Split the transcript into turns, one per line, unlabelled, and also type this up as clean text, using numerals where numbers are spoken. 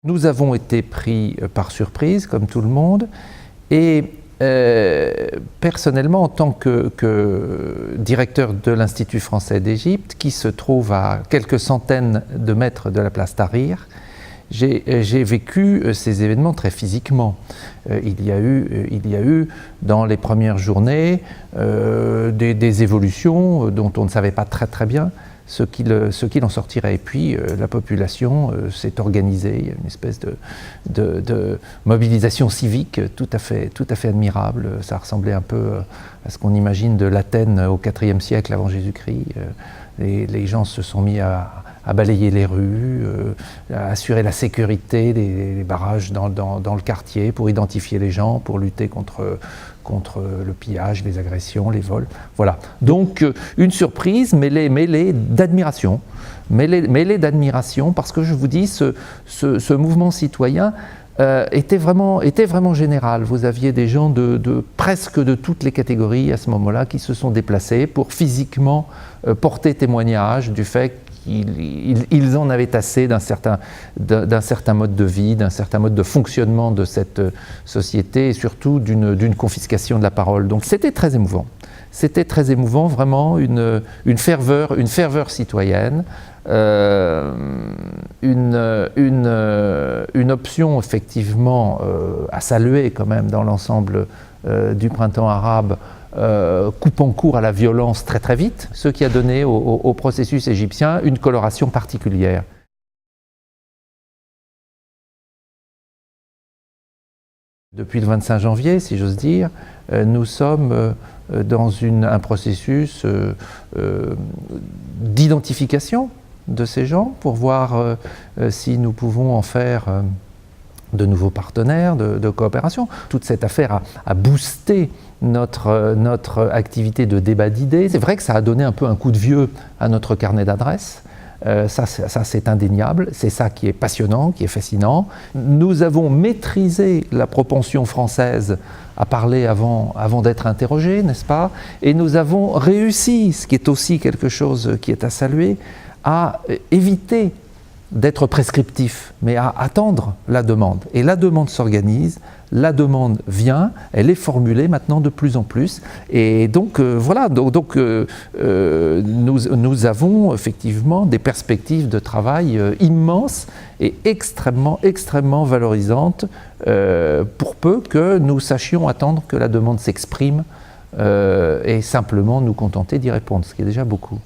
Nous avons été pris par surprise, comme tout le monde, et personnellement, en tant que directeur de l'Institut français d'Égypte, qui se trouve à quelques centaines de mètres de la place Tahrir, j'ai vécu ces événements très physiquement. Il y a eu dans les premières journées des évolutions dont on ne savait pas très bien ce qu'il en sortirait. Et puis la population s'est organisée, il y a une espèce de mobilisation civique tout à fait admirable. Ça ressemblait un peu à ce qu'on imagine de l'Athènes au IVe siècle avant Jésus-Christ. Les gens se sont mis à balayer les rues, à assurer la sécurité des barrages dans le quartier pour identifier les gens, pour lutter contre le pillage, les agressions, les vols. Voilà. Donc une surprise mêlée d'admiration. Mêlée d'admiration parce que je vous dis, ce mouvement citoyen était vraiment général. Vous aviez des gens presque de toutes les catégories à ce moment-là qui se sont déplacés pour physiquement porter témoignage du fait qu'ils en avaient assez d'un certain mode de vie, d'un certain mode de fonctionnement de cette société et surtout d'une confiscation de la parole. Donc c'était très émouvant. C'était très émouvant, vraiment une ferveur citoyenne, une option effectivement à saluer quand même dans l'ensemble du printemps arabe, coupant court à la violence très vite, ce qui a donné au processus égyptien une coloration particulière. Depuis le 25 janvier, si j'ose dire, nous sommes dans un processus d'identification de ces gens pour voir si nous pouvons en faire de nouveaux partenaires de coopération. Toute cette affaire a boosté notre activité de débat d'idées. C'est vrai que ça a donné un peu un coup de vieux à notre carnet d'adresses. Ça c'est indéniable, c'est ça qui est passionnant, qui est fascinant. Nous avons maîtrisé la propension française à parler avant d'être interrogé, n'est-ce pas? Et nous avons réussi, ce qui est aussi quelque chose qui est à saluer, à éviter d'être prescriptif, mais à attendre la demande. Et la demande s'organise, la demande vient, elle est formulée maintenant de plus en plus. Et donc voilà, nous avons effectivement des perspectives de travail immenses et extrêmement valorisantes pour peu que nous sachions attendre que la demande s'exprime et simplement nous contenter d'y répondre, ce qui est déjà beaucoup.